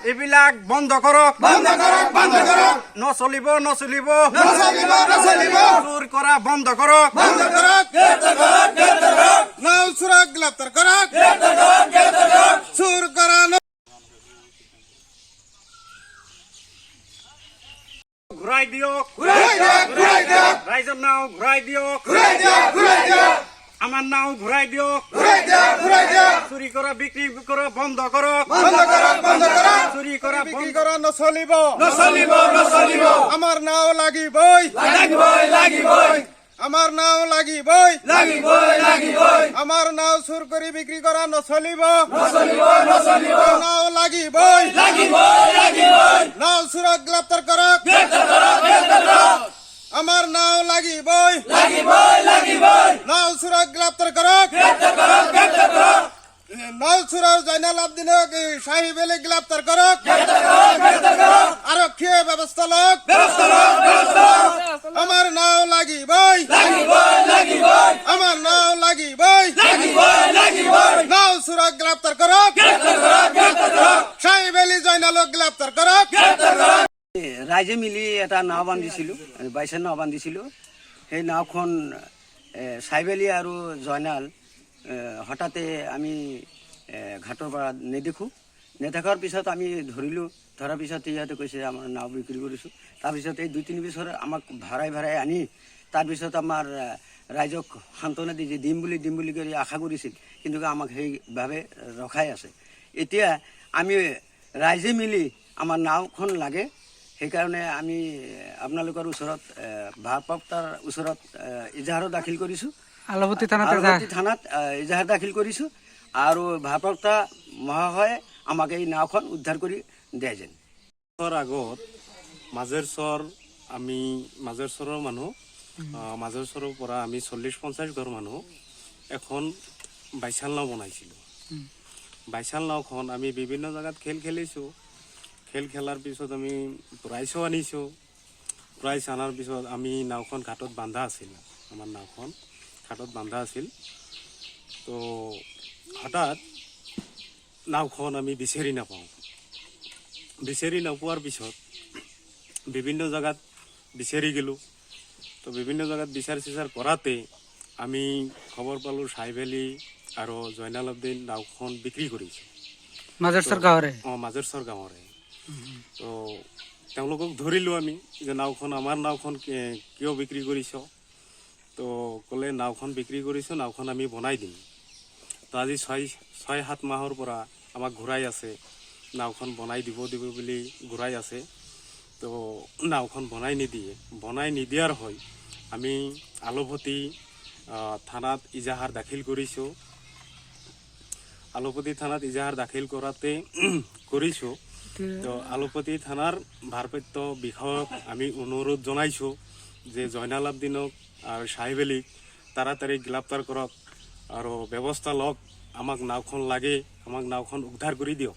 এইবিলাক বন্ধ কৰক, বন্ধ কৰক, বন্ধ কৰক, নচলিব নচলিব, নচলিব, নচলিব, চুৰ কৰা বন্ধ কৰক, বন্ধ কৰক, গ্ৰেপ্তাৰ কৰক, গ্ৰেপ্তাৰ কৰক, নাও চোৰক গ্ৰেপ্তাৰ কৰক, গ্ৰেপ্তাৰ কৰক, গ্ৰেপ্তাৰ কৰক, চুৰ কৰা ঘূৰাই দিয়ক, ঘূৰাই দিয়ক, ঘূৰাই দিয়ক, ৰাইজৰ নাও ঘূৰাই দিয়ক, ঘূৰাই দিয়ক, ঘূৰাই দিয়ক, আমাৰ নাও ঘূৰাই দিয়ক, ঘূৰাই দিয়ক, ঘূৰাই দিয়ক, চুৰি কৰা বিক্ৰী কৰা বন্ধ কৰক, বন্ধ কৰক, বন্ধ কৰক, চুৰি কৰা বিক্ৰী কৰা নচলিব, নচলিব নচলিব আমাৰ নাও লাগিবই, লাগিবই লাগিবই আমাৰ নাও লাগিবই, লাগিবই লাগিবই আমাৰ নাও চুৰ কৰি বিক্ৰী কৰা নচলিব, নচলিব নচলিব নাও লাগিবই, লাগিবই লাগিবই নাও চুৰক গ্ৰেপ্তাৰ কৰক, গ্ৰেপ্তাৰ কৰক গ্ৰেপ্তাৰ কৰক আমাৰ নাও লাগিবই, লাগিবই লাগিবই নাও চুৰক গ্ৰেপ্তাৰ কৰক, গ্ৰেপ্তাৰ কৰক গ্ৰেপ্তাৰ কৰক নাও চুৰৰ জয়নাল আব্দিনক সাহিব আলী গ্ৰেপ্তাৰ কৰক, গ্ৰেপ্তাৰ কৰক গ্ৰেপ্তাৰ কৰক আৰক্ষীয়ে ব্যৱস্থা লওক, ব্যৱস্থা লওক ব্যৱস্থা লওক আমাৰ নাও লাগিবই, লাগিবই লাগিবই আমাৰ নাও লাগিবই, লাগিবই লাগিবই নাও চুৰক গ্ৰেপ্তাৰ কৰক, গ্ৰেপ্তাৰ কৰক গ্ৰেপ্তাৰ কৰক সাহিব আলী জয়নালক গ্ৰেপ্তাৰ কৰক। গ্ৰেপ্তাৰ কৰক ৰাইজে মিলি এটা নাও বান্ধিছিলোঁ, বাইচাৰ নাও বান্ধিছিলোঁ। সেই নাওখন চাইবেলি আৰু জয়নাল হঠাতে আমি ঘাটৰ পৰা নেদেখাৰ পিছত আমি ধৰিলোঁ। ধৰাৰ পিছত ইহঁতে কৈছে আমাৰ নাও বিক্ৰী কৰিছোঁ। তাৰপিছত এই 2-3 বছৰ আমাক ভাড়াই আনি তাৰপিছত আমাৰ ৰাইজক সান্তনা দি দিম বুলি কৰি আশা কৰিছিল, কিন্তু আমাক সেইভাৱে ৰখাই আছে। এতিয়া আমি ৰাইজে মিলি আমাৰ নাওখন লাগে, সেইকাৰণে আমি আপোনালোকৰ ওচৰত ভাৰপ্ৰাপ্তাৰ ওচৰত ইজাহাৰো দাখিল কৰিছোঁ। আলপতি থানাত ইজাহাৰ দাখিল কৰিছোঁ আৰু ভাৰপ্ৰাপ্তা মহাশয়ে আমাক এই নাওখন উদ্ধাৰ কৰি দিয়ে যেন। আগত আমি মাজেৰচৰৰ মানুহ, মাজেৰচৰৰ পৰা আমি 40-50 ঘৰ মানুহ এখন বাইচাল নাও বনাইছিলোঁ। বাইচাল নাওখন আমি বিভিন্ন জেগাত খেলিছোঁ। খেলাৰ পিছত আমি প্ৰাইজো আনিছোঁ। প্ৰাইজ অনাৰ পিছত আমি নাওখন ঘাটত বান্ধা আছিল, আমাৰ নাওখন ঘাটত বান্ধা আছিল। তো হঠাৎ নাওখন আমি বিচাৰি নাপাওঁ। বিচাৰি নোপোৱাৰ পিছত বিভিন্ন জেগাত বিচাৰি গ'লোঁ। তো বিভিন্ন জেগাত বিচাৰ কৰাতে আমি খবৰ পালোঁ সাহিব আলী আৰু জয়নাল আব্দিন নাওখন বিক্ৰী কৰিছে মাজেৰচৰ গাঁৱৰে। তো তেওঁলোকক ধৰিলোঁ আমি যে আমাৰ নাওখন কিয় বিক্ৰী কৰিছ? তো ক'লে নাওখন বিক্ৰী কৰিছোঁ, নাওখন আমি বনাই দিম। তো আজি 6-7 মাহৰ পৰা আমাক ঘূৰাই আছে, নাওখন বনাই দিব বুলি ঘূৰাই আছে। তো নাওখন বনাই নিদিয়াৰ হয় আমি আলপতি থানাত ইজাহাৰ দাখিল কৰিছোঁ। আলপতি থানাত ইজাহাৰ দাখিল কৰিছোঁ। তো আলপতি থানাৰ ভাৰপ্ৰাপ্ত বিষয়ক আমি অনুৰোধ জনাইছোঁ যে জয়নাল আব্দিনক আৰু সাহিব আলীক তাড়াতাড়ি গ্ৰেপ্তাৰ কৰক আৰু ব্যৱস্থা লওক। আমাক নাওখন লাগে, আমাক নাওখন উদ্ধাৰ কৰি দিয়ক।